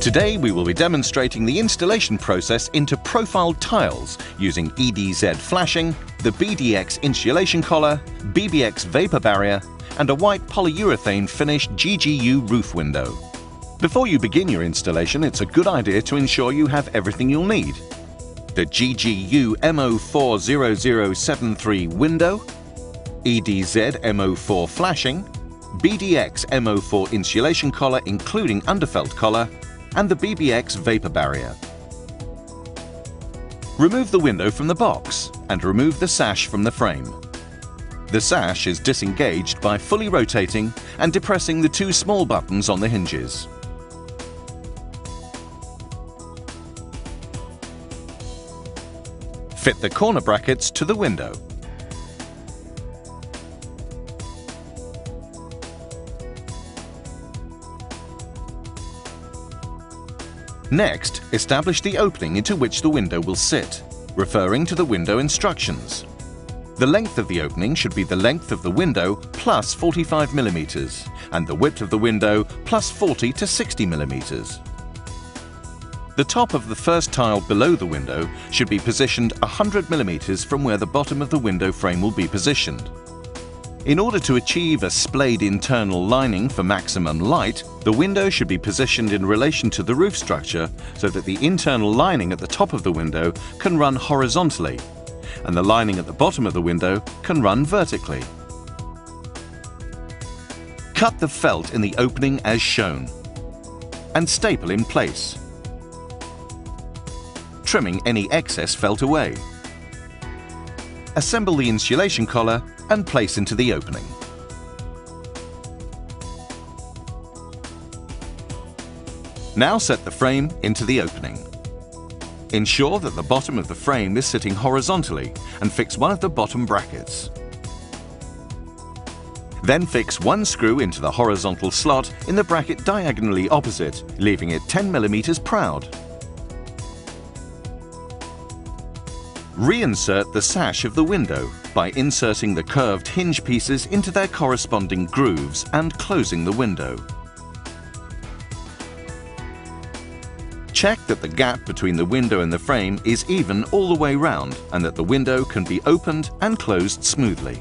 Today we will be demonstrating the installation process into profiled tiles using EDZ flashing, the BDX insulation collar, BBX vapor barrier, and a white polyurethane finished GGU roof window. Before you begin your installation, it's a good idea to ensure you have everything you'll need. The GGU MO40073 window, EDZ MO4 flashing, BDX MO4 insulation collar including underfelt collar, and the BBX vapor barrier. Remove the window from the box and remove the sash from the frame. The sash is disengaged by fully rotating and depressing the two small buttons on the hinges. Fit the corner brackets to the window. Next, establish the opening into which the window will sit, referring to the window instructions. The length of the opening should be the length of the window plus 45 mm and the width of the window plus 40 to 60 mm. The top of the first tile below the window should be positioned 100 mm from where the bottom of the window frame will be positioned. In order to achieve a splayed internal lining for maximum light, the window should be positioned in relation to the roof structure so that the internal lining at the top of the window can run horizontally and the lining at the bottom of the window can run vertically. Cut the felt in the opening as shown and staple in place, trimming any excess felt away. Assemble the insulation collar and place into the opening. Now set the frame into the opening. Ensure that the bottom of the frame is sitting horizontally and fix one of the bottom brackets. Then fix one screw into the horizontal slot in the bracket diagonally opposite, leaving it 10 mm proud. Reinsert the sash of the window by inserting the curved hinge pieces into their corresponding grooves and closing the window. Check that the gap between the window and the frame is even all the way round and that the window can be opened and closed smoothly.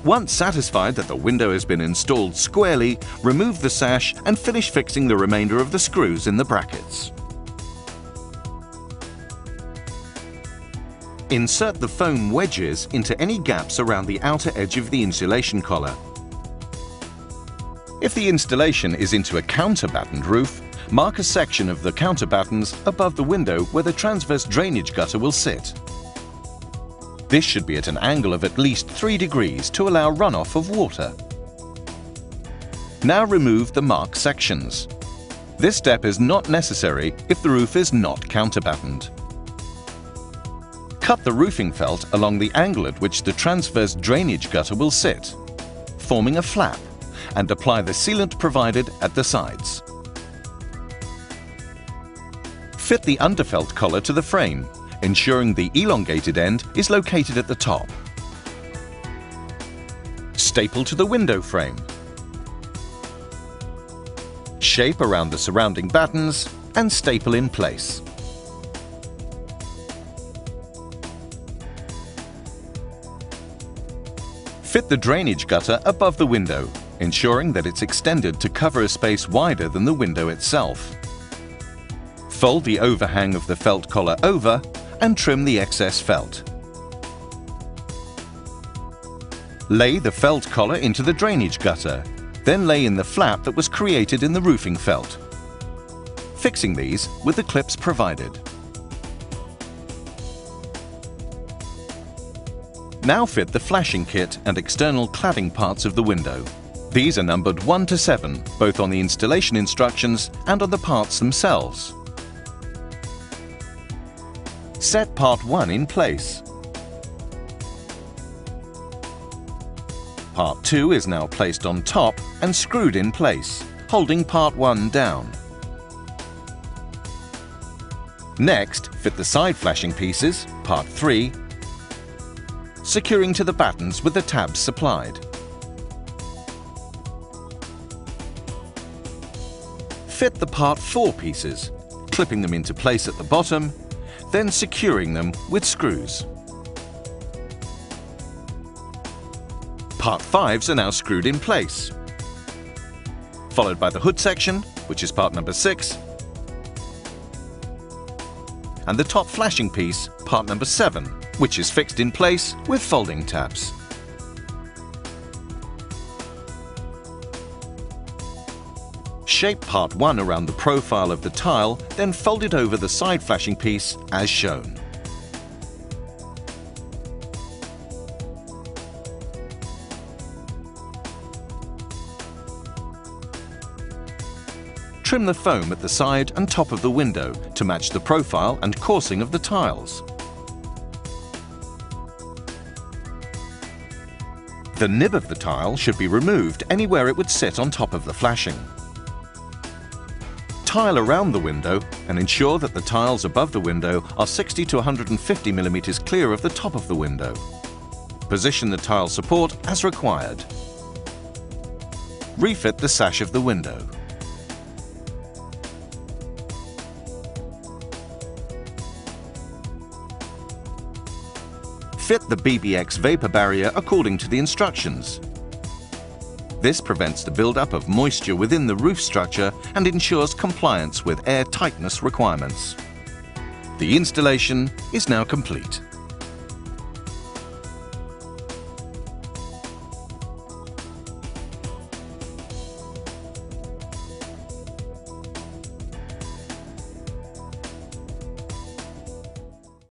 Once satisfied that the window has been installed squarely, remove the sash and finish fixing the remainder of the screws in the brackets. Insert the foam wedges into any gaps around the outer edge of the insulation collar. If the installation is into a counterbattened roof, mark a section of the counterbattens above the window where the transverse drainage gutter will sit. This should be at an angle of at least 3 degrees to allow runoff of water. Now remove the marked sections. This step is not necessary if the roof is not counterbattened. Cut the roofing felt along the angle at which the transverse drainage gutter will sit, forming a flap, and apply the sealant provided at the sides. Fit the underfelt collar to the frame, ensuring the elongated end is located at the top. Staple to the window frame. Shape around the surrounding battens and staple in place. Fit the drainage gutter above the window, ensuring that it's extended to cover a space wider than the window itself. Fold the overhang of the felt collar over and trim the excess felt. Lay the felt collar into the drainage gutter, then lay in the flap that was created in the roofing felt, fixing these with the clips provided. Now fit the flashing kit and external cladding parts of the window. These are numbered 1 to 7, both on the installation instructions and on the parts themselves. Set part 1 in place. Part 2 is now placed on top and screwed in place, holding part 1 down. Next, fit the side flashing pieces, part 3, securing to the battens with the tabs supplied. Fit the Part 4 pieces, clipping them into place at the bottom, then securing them with screws. Part 5s are now screwed in place, followed by the hood section, which is part number 6, and the top flashing piece, part number 7, which is fixed in place with folding tabs. Shape part 1 around the profile of the tile, then fold it over the side flashing piece as shown. Trim the foam at the side and top of the window to match the profile and coursing of the tiles. The nib of the tile should be removed anywhere it would sit on top of the flashing. Tile around the window and ensure that the tiles above the window are 60 to 150 mm clear of the top of the window. Position the tile support as required. Refit the sash of the window. Fit the BBX vapor barrier according to the instructions. This prevents the build-up of moisture within the roof structure and ensures compliance with air tightness requirements. The installation is now complete.